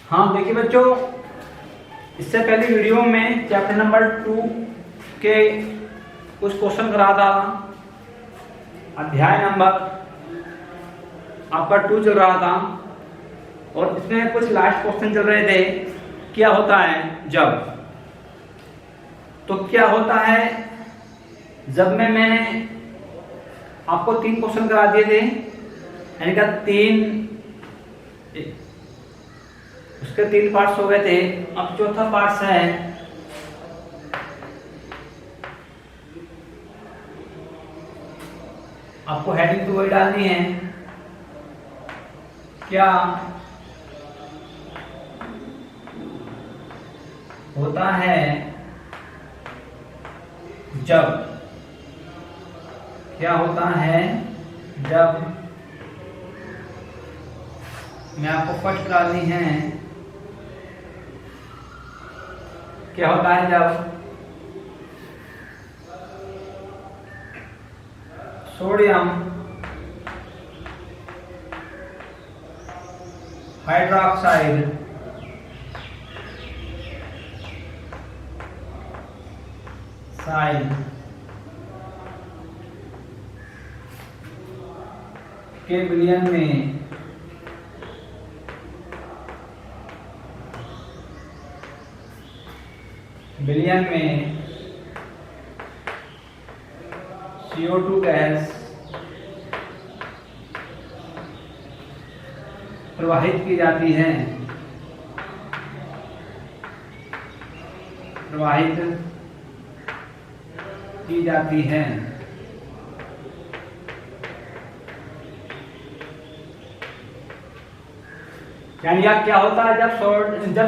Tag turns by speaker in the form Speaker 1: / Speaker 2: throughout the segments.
Speaker 1: हाँ देखिए बच्चों, इससे पहले वीडियो में चैप्टर नंबर 2 के कुछ क्वेश्चन करा था। अध्याय नंबर आपका 2 चल रहा था और इसमें कुछ लास्ट क्वेश्चन चल रहे थे। क्या होता है जब, तो क्या होता है जब में मैंने आपको 3 क्वेश्चन करा दिए थे, यानी कि 3 उसके 3 पार्ट्स हो गए थे। अब चौथा पार्ट्स है आपको हेडिंग तो वही डालनी है। क्या होता है जब, क्या होता है जब, मैं आपको फर्स्ट डालनी है। क्या होता है जब सोडियम हाइड्रोक्साइड के विलयन में CO2 गैस प्रवाहित की जाती है, यानी क्या होता है जब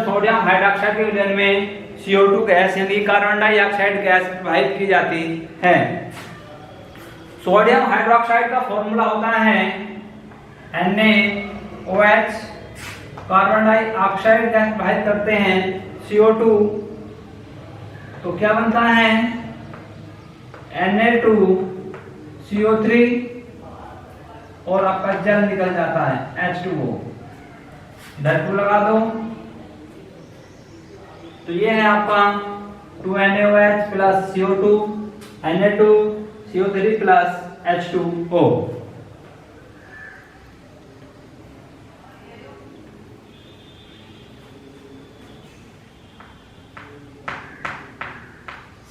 Speaker 1: सोडियम हाइड्रोक्साइड के विलयन में CO2 गैस यानी कार्बन डाइऑक्साइड गैस प्रवाहित की जाती है। सोडियम हाइड्रोक्साइड का फॉर्मूला होता है NaOH, कार्बन डाइऑक्साइड गैस प्रवाहित करते हैं CO2, तो क्या बनता है Na2CO3 और आपका जल निकल जाता है H2O। इधर 2 लगा दो, तो ये है आपका 2NaOH plus CO2 Na2CO3 plus H2O।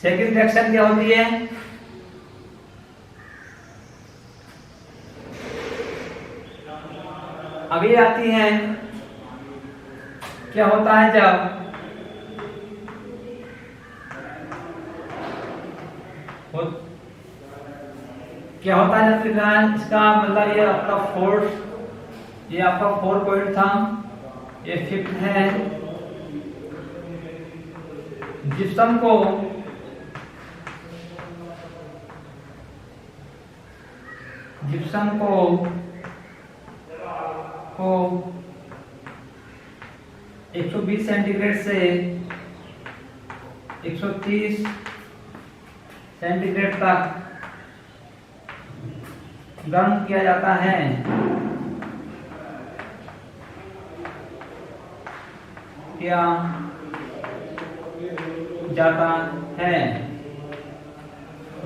Speaker 1: Second reaction क्या होती है, अभी आती है। क्या होता है जब इसका मतलब ये आपका 4 पॉइंट था, ये 5th है। जिप्सम को को 120 सेंटीग्रेड से 130 सेंटीग्रेड तक गर्म किया जाता है। ये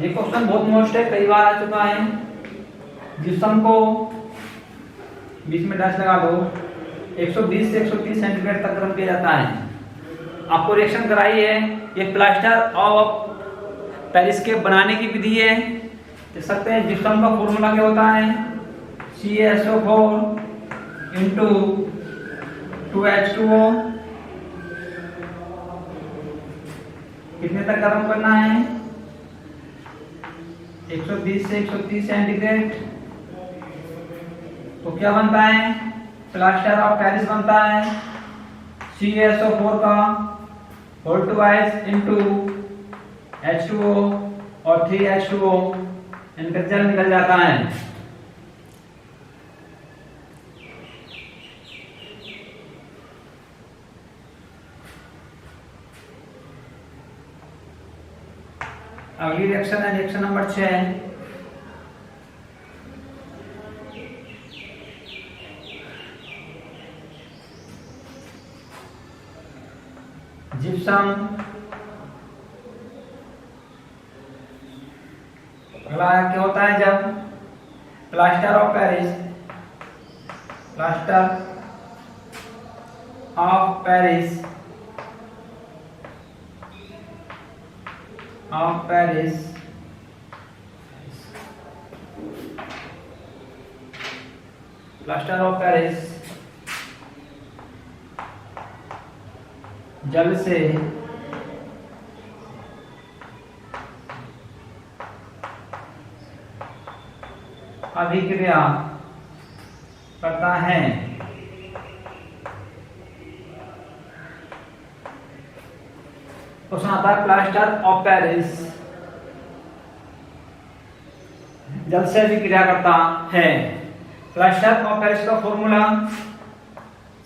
Speaker 1: क्वेश्चन बहुत मोस्ट है, कई बार आ चुका है। जिप्सम को बीच में डैश लगा दो, 120 से 130 सेंटीग्रेड तक गर्म किया जाता है। आपको रिएक्शन कराई है, ये प्लास्टर ऑफ पेरिस के बनाने की विधि है। देख सकते हैं जिप्सम का फॉर्मूला क्या होता है, CaSO4 इंटू 2H2O। कितने तक गर्म करना है, 120 से 130 सेंटीग्रेड। तो क्या बनता है, प्लास्टर ऑफ पेरिस बनता है, CaSO4 का होल ट्वाइस इंटू H2O और 3H2O, इनका जल निकल जाता है। अगली रिएक्शन है रिएक्शन नंबर 6। जिप्सम। अगला क्या होता है जब plaster of Paris, plaster of Paris, of Paris plaster of Paris जल से अभिक्रिया करता है, उसमें आता है प्लास्टर ऑफ पेरिस जल से अभिक्रिया करता है। प्लास्टर ऑफ पेरिस का फॉर्मूला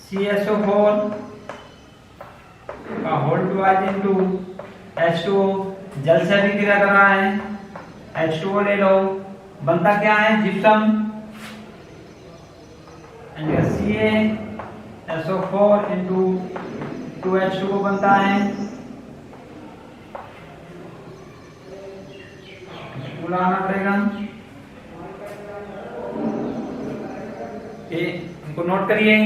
Speaker 1: CSO4 का होल डिवाइड इनटू H2O, जल से अभिक्रिया कर रहा है, H2O ले लो, बनता क्या है जिप्सम, CaSO4 इनटू 2H2O बनता है, बुलाना पड़ेगा। इनको नोट करिए।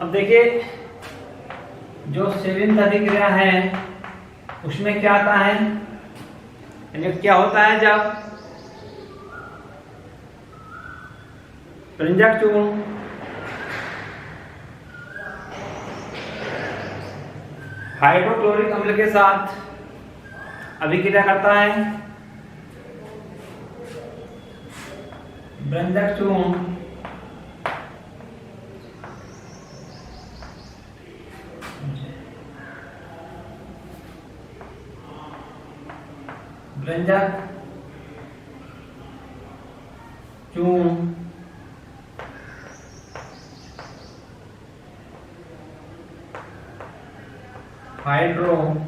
Speaker 1: अब देखिए जो सेवेंथ अभिक्रिया है उसमें क्या आता है, यानी क्या होता है जब रंजक चूर्ण हाइड्रोक्लोरिक अम्ल के साथ अभिक्रिया करता है, रंजक चूर्ण रंजक चूर्ण हाइड्रोक्लोरिक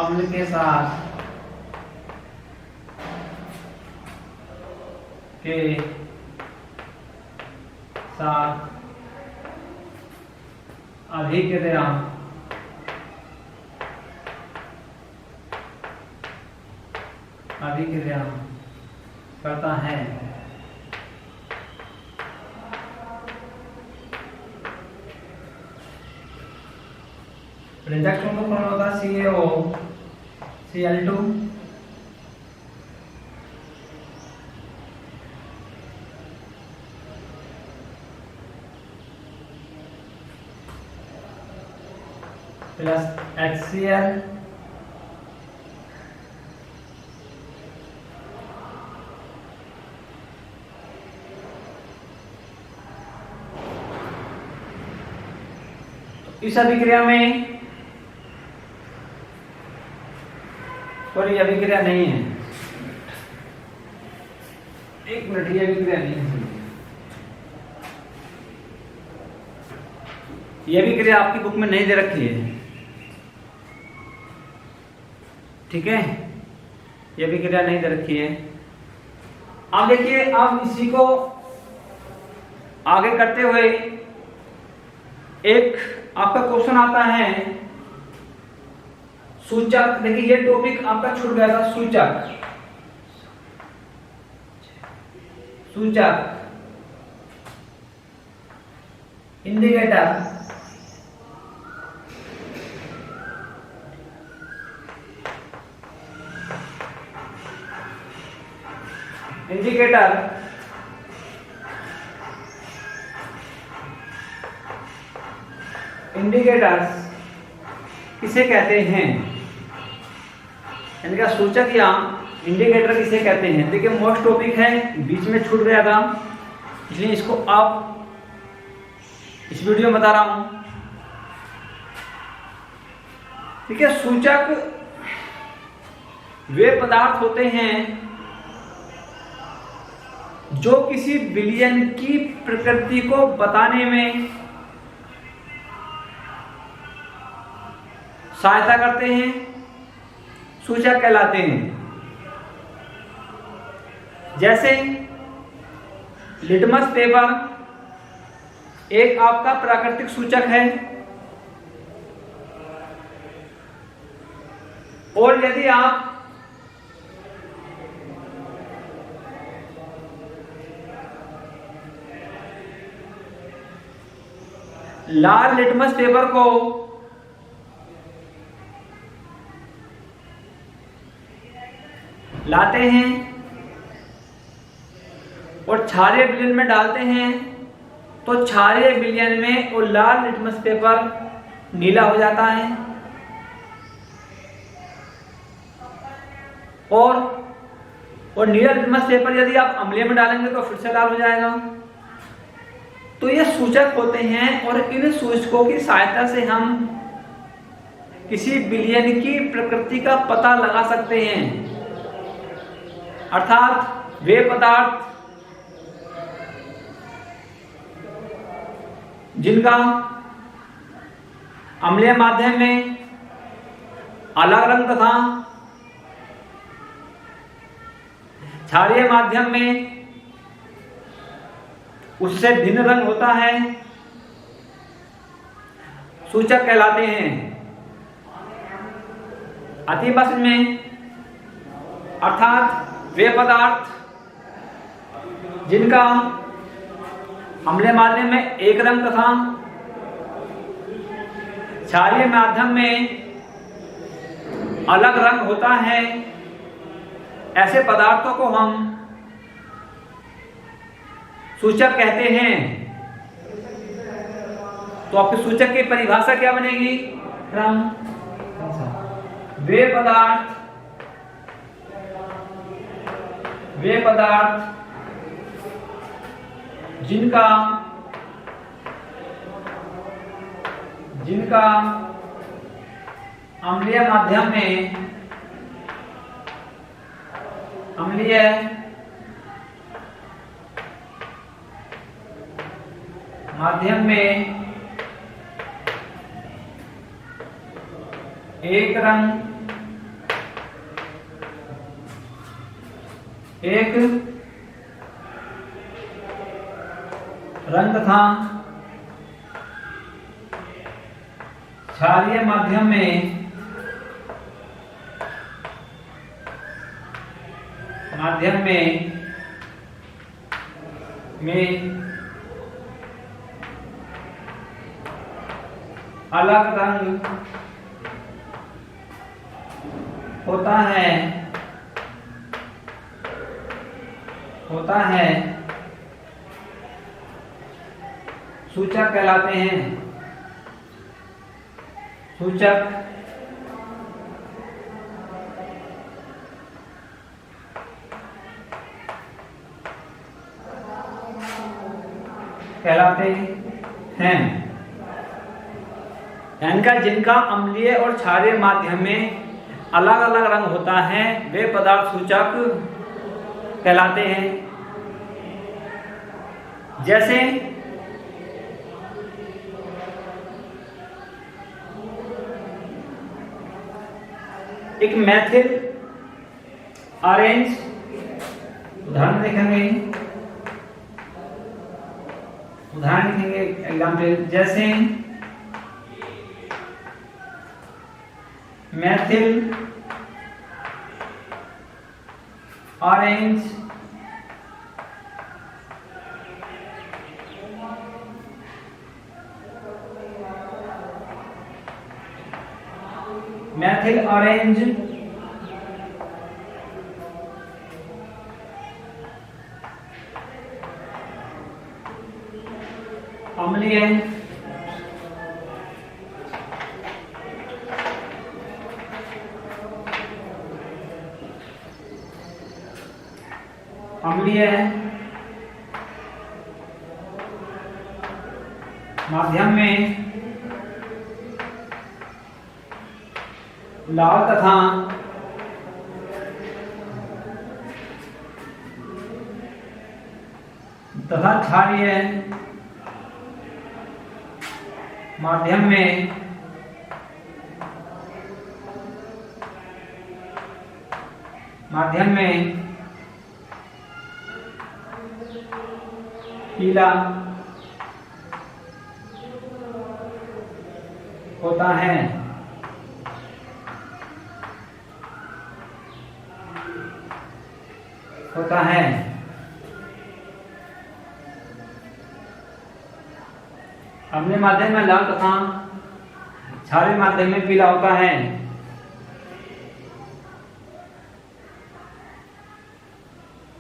Speaker 1: अम्ल के साथ अभिक्रिया करता है। रंजक चूर्ण का फॉर्मूला होता है CaOCl2 प्लस HCl इस अभिक्रिया में कोई अभिक्रिया नहीं है, एक मिनट, ये अभिक्रिया नहीं है, ये अभिक्रिया आपकी बुक में नहीं दे रखी है, ठीक है, ये अभिक्रिया नहीं दे रखी है। अब देखिए, अब इसी को आगे करते हुए एक आपका क्वेश्चन आता है सूचक। देखिए ये टॉपिक आपका छूट गया था, सूचक, इंडिकेटर, इंडिकेटर्स किसे कहते हैं, इनका सूचक या इंडिकेटर किसे कहते हैं। देखिए मोस्ट टॉपिक है, बीच में छूट गया था, इसलिए इसको आप इस वीडियो में बता रहा हूं। ठीक है, सूचक वे पदार्थ होते हैं जो किसी विलयन की प्रकृति को बताने में सहायता करते हैं, सूचक कहलाते हैं। जैसे लिटमस पेपर एक आपका प्राकृतिक सूचक है, और यदि आप लाल लिटमस पेपर को लाते हैं और क्षारीय विलयन में डालते हैं, तो क्षारीय विलयन में वो लाल लिटमस पेपर नीला हो जाता है, और नीला लिटमस पेपर यदि आप अम्लीय में डालेंगे तो फिर से लाल हो जाएगा। तो ये सूचक होते हैं, और इन सूचकों की सहायता से हम किसी विलयन की प्रकृति का पता लगा सकते हैं। अर्थात वे पदार्थ जिनका अम्लीय माध्यम में अलग रंग तथा क्षारीय माध्यम में उससे भिन्न रंग होता है, सूचक कहलाते हैं। अतिवस्त्र में अर्थात वे पदार्थ जिनका अम्लीय माध्यम में एक रंग तथा क्षारीय माध्यम में अलग रंग होता है, ऐसे पदार्थों को हम सूचक कहते हैं। तो आपके सूचक की परिभाषा क्या बनेगी? वे पदार्थ जिनका अम्लीय माध्यम में एक रंग था, क्षारीय माध्यम में अलग रंग होता है, सूचक कहलाते हैं। सूचक कहलाते हैं। जिनका अम्लीय और क्षारीय माध्यम में अलग अलग रंग होता है, वे पदार्थ सूचक कहलाते हैं। जैसे एक मैथिल ऑरेंज उदाहरण देखेंगे एग्जाम्पल, जैसे मैथिल ऑरेंज अम्लीय अम्लीय, माध्यम में लाल तथा क्षारीय, माध्यम में पीला होता है। अम्लीय माध्यम में लाल तथा क्षारीय माध्यम में पीला होता है।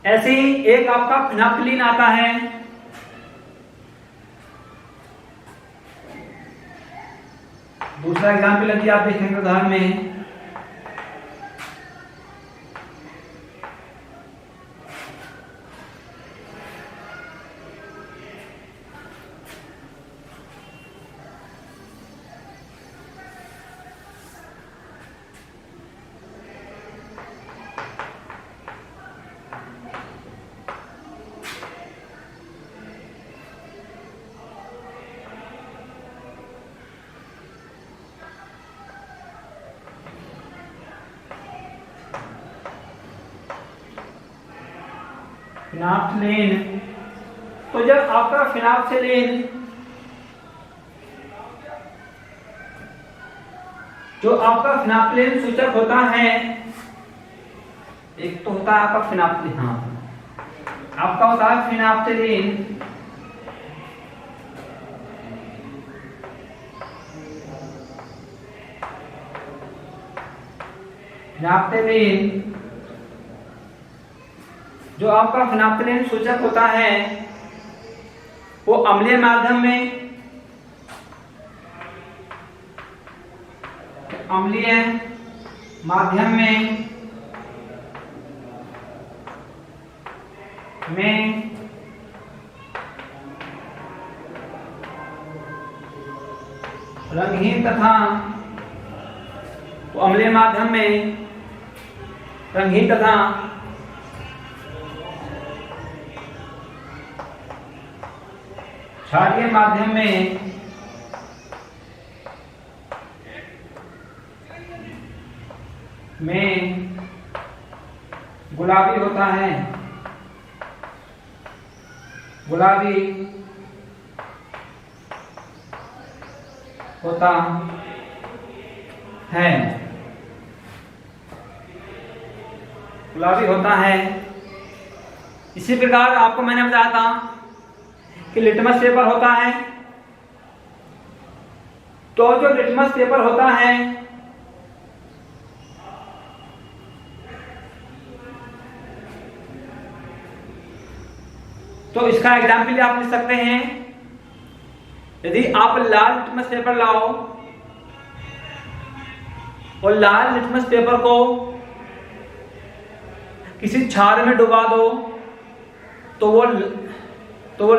Speaker 1: ऐसे ही एक आपका फिनाइलिन आता है, दूसरा एग्जाम्पल यदि आप देखेंगे उदाहरण में, फिनाइलिन। तो जब आपका फिनाइलिन जो आपका फिनाइलिन सूचक होता है, एक तो होता है आपका फिनाइलिन, आपका होता है फिनाइलिन, जो आपका फिनाइलिन सूचक होता है वो अम्लीय माध्यम में, रंगहीन तथा अम्लीय माध्यम में रंगहीन तथा क्षारीय माध्यम में गुलाबी होता है, गुलाबी होता है। इसी प्रकार आपको मैंने बताया था कि लिटमस पेपर होता है, तो जो लिटमस पेपर होता है तो इसका एग्जाम्पल आप लिख सकते हैं। यदि आप लाल लिटमस पेपर लाओ और लाल लिटमस पेपर को किसी क्षार में डुबा दो तो वो